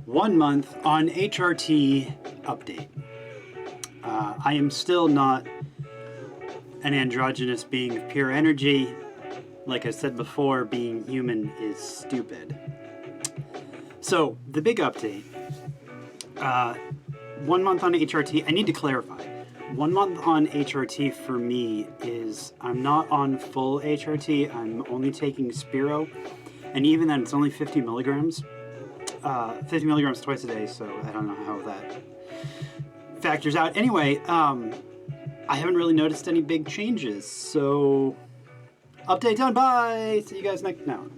1 month on HRT update. I am still not an androgynous being of pure energy. Like I said before, being human is stupid. So, the big update. 1 month on HRT, I need to clarify. 1 month on HRT for me is, I'm not on full HRT, I'm only taking Spiro, and even then it's only 50 milligrams. 50 milligrams twice a day, so I don't know how that factors out. Anyway, I haven't really noticed any big changes, so update done, bye! See you guys next, no.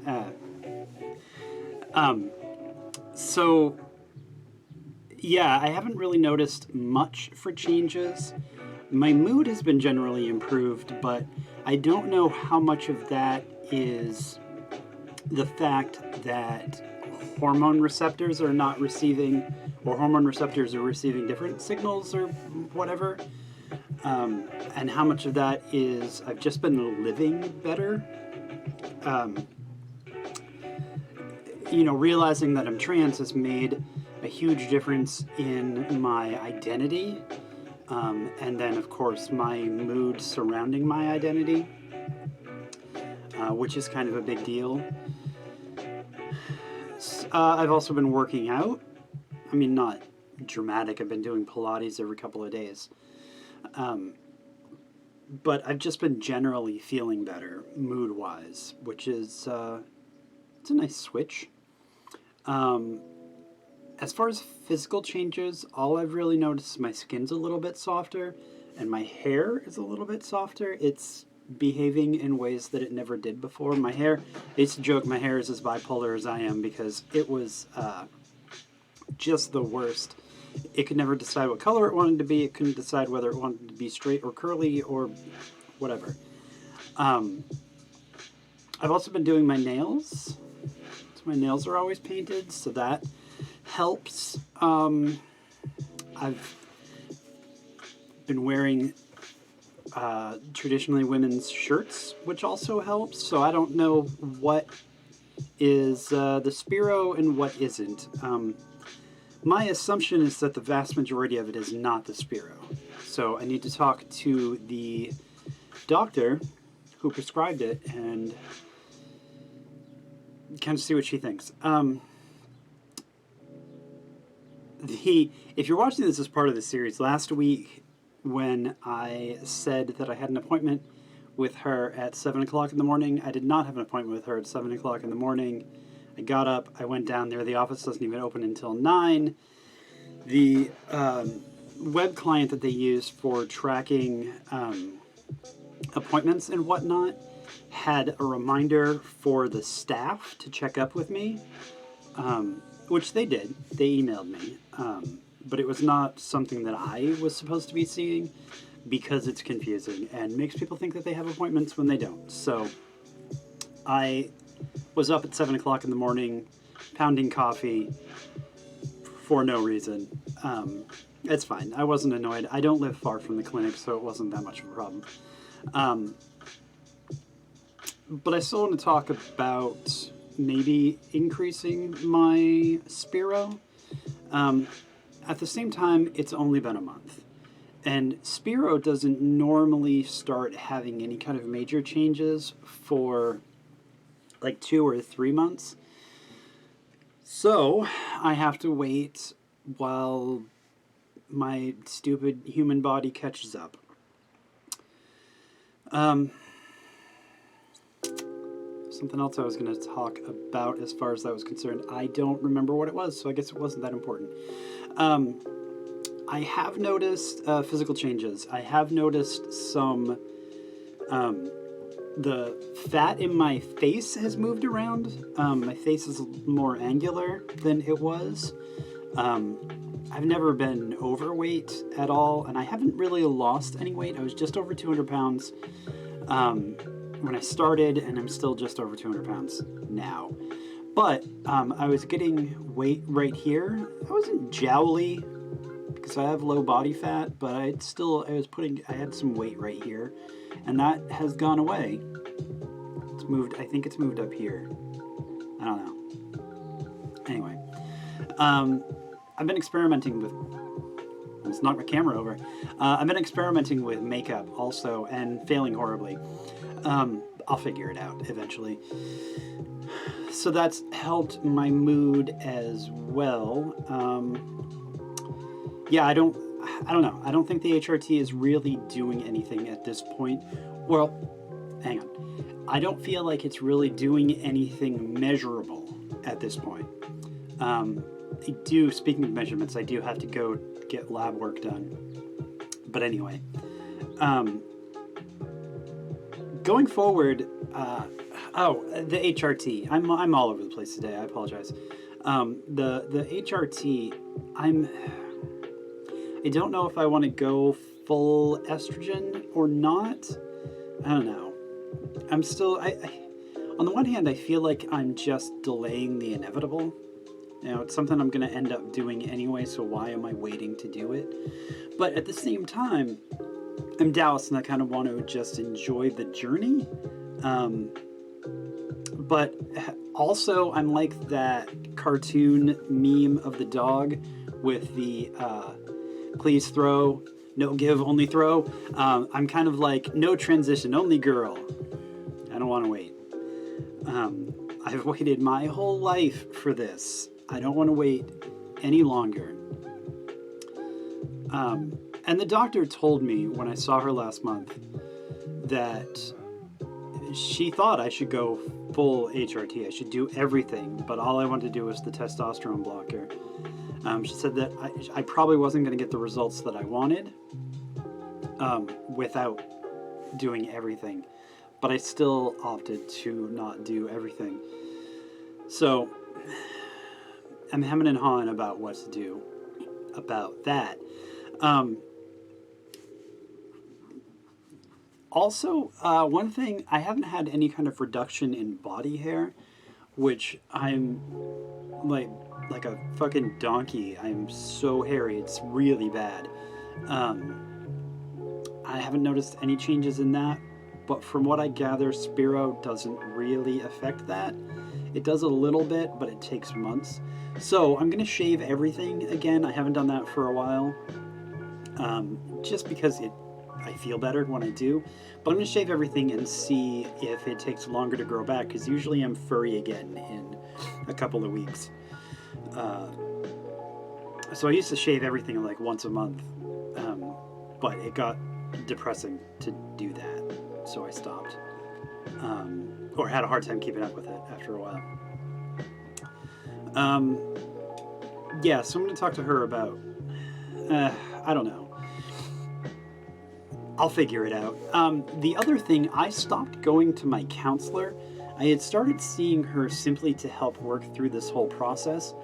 So, yeah, I haven't really noticed much for changes. My mood has been generally improved, but I don't know how much of that is the fact that hormone receptors are not receiving, or hormone receptors are receiving different signals or whatever, and how much of that is I've just been living better. Realizing that I'm trans has made a huge difference in my identity, and then of course my mood surrounding my identity, which is kind of a big deal. I've also been working out. I mean, not dramatic. I've been doing Pilates every couple of days. But I've just been generally feeling better, mood-wise, which is, it's a nice switch. As far as physical changes, all I've really noticed is my skin's a little bit softer, and my hair is a little bit softer. It's behaving in ways that it never did before. My hair, I used to joke my hair is as bipolar as I am because it was just the worst. It could never decide what color it wanted to be. It couldn't decide whether it wanted to be straight or curly or whatever. I've also been doing my nails. So my nails are always painted, so that helps. I've been wearing traditionally women's shirts, which also helps. So I don't know what is the Spiro and what isn't. My assumption is that the vast majority of it is not the Spiro. So I need to talk to the doctor who prescribed it and kind of see what she thinks. If you're watching this as part of the series, last week when I said that I had an appointment with her at 7 o'clock in the morning, I did not have an appointment with her at 7 o'clock in the morning. I got up, I went down there, the office doesn't even open until 9. The web client that they use for tracking appointments and whatnot had a reminder for the staff to check up with me, which they did. They emailed me. But it was not something that I was supposed to be seeing because it's confusing and makes people think that they have appointments when they don't. So I was up at 7 o'clock in the morning, pounding coffee for no reason. It's fine. I wasn't annoyed. I don't live far from the clinic, so it wasn't that much of a problem. But I still want to talk about maybe increasing my Spiro. At the same time, it's only been a month. And Spiro doesn't normally start having any kind of major changes for like 2 or 3 months. So I have to wait while my stupid human body catches up. Something else I was going to talk about as far as that was concerned. I don't remember what it was, so I guess it wasn't that important. I have noticed physical changes. I have noticed some... the fat in my face has moved around. My face is more angular than it was. I've never been overweight at all, and I haven't really lost any weight. I was just over 200 pounds when I started, and I'm still just over 200 pounds now. But I was getting weight right here. I wasn't jowly because I have low body fat, but I had some weight right here, and that has gone away. I think it's moved up here. I don't know. Anyway, I've been experimenting with. Let's knock my camera over. I've been experimenting with makeup also and failing horribly. I'll figure it out eventually. So that's helped my mood as well. Yeah, I don't know. I don't think the HRT is really doing anything at this point. Well, hang on. I don't feel like it's really doing anything measurable at this point. Speaking of measurements, I do have to go get lab work done. But anyway, going forward, the HRT. I'm all over the place today. I apologize. The HRT. I don't know if I want to go full estrogen or not. I don't know. I'm still. On the one hand, I feel like I'm just delaying the inevitable. You know, it's something I'm going to end up doing anyway, so why am I waiting to do it? But at the same time, I'm Dallas and I kind of want to just enjoy the journey. But also, I'm like that cartoon meme of the dog with the please throw, no give, only throw. I'm kind of like no transition, only girl. I don't want to wait. I've waited my whole life for this. I don't want to wait any longer. And the doctor told me when I saw her last month that she thought I should go full HRT. I should do everything, but all I wanted to do was the testosterone blocker. She said that I probably wasn't going to get the results that I wanted without doing everything, but I still opted to not do everything. So I'm hemming and hawing about what to do about that. Also, one thing, I haven't had any kind of reduction in body hair, which I'm like a fucking donkey. I'm so hairy, it's really bad. I haven't noticed any changes in that, but from what I gather, Spiro doesn't really affect that. It does a little bit, but it takes months. So I'm going to shave everything again. I haven't done that for a while, just because I feel better when I do. But I'm going to shave everything and see if it takes longer to grow back, because usually I'm furry again in a couple of weeks. So I used to shave everything like once a month, but it got depressing to do that, so I stopped. Or had a hard time keeping up with it after a while. Yeah, so I'm going to talk to her about, I don't know. I'll figure it out. The other thing, I stopped going to my counselor. I had started seeing her simply to help work through this whole process.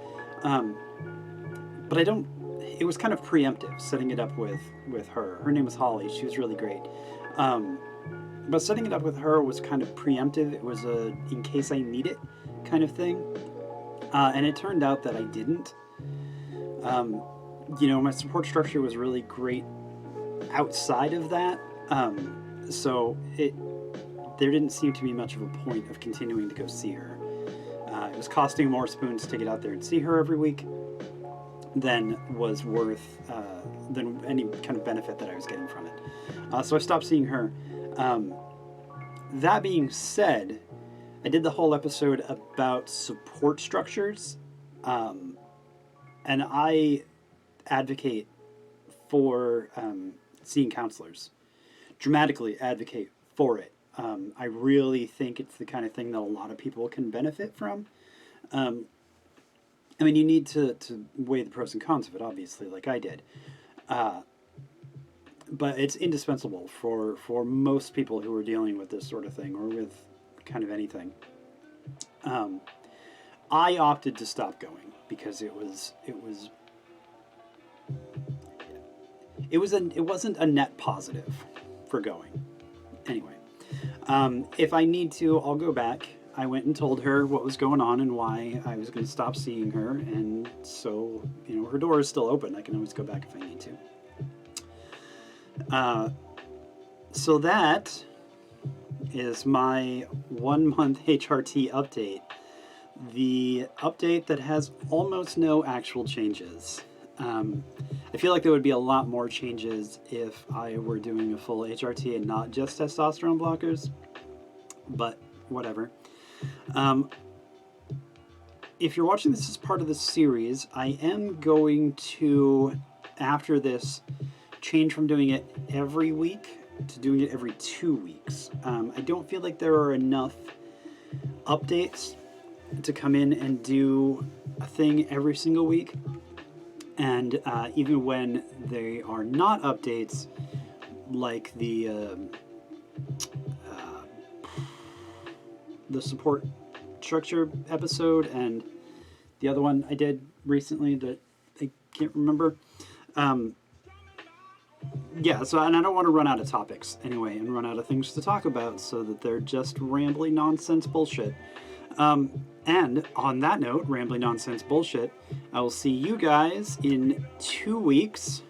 But it was kind of preemptive, setting it up with her. Her name was Holly. She was really great. But setting it up with her was kind of preemptive. It was a in case I need it kind of thing. And it turned out that I didn't. My support structure was really great outside of that. So there didn't seem to be much of a point of continuing to go see her. It was costing more spoons to get out there and see her every week than was worth, than any kind of benefit that I was getting from it. So I stopped seeing her. That being said, I did the whole episode about support structures, and I advocate for seeing counselors. Dramatically advocate for it. I really think it's the kind of thing that a lot of people can benefit from. I mean, you need to weigh the pros and cons of it, obviously, like I did. But it's indispensable for most people who are dealing with this sort of thing, or with kind of anything. I opted to stop going because it wasn't a net positive for going. Anyway, if I need to, I'll go back. I went and told her what was going on and why I was going to stop seeing her, and so, her door is still open. I can always go back if I need to. So that is my 1 month HRT update. the update that has almost no actual changes. I feel like there would be a lot more changes if I were doing a full HRT and not just testosterone blockers, but whatever. If you're watching this as part of the series, I am going to, after this, change from doing it every week to doing it every 2 weeks. I don't feel like there are enough updates to come in and do a thing every single week. And even when they are not updates, like the support structure episode and the other one I did recently that I can't remember. Yeah, so, and I don't want to run out of topics anyway and run out of things to talk about so that they're just rambling nonsense bullshit. And on that note, rambling nonsense bullshit, I will see you guys in 2 weeks.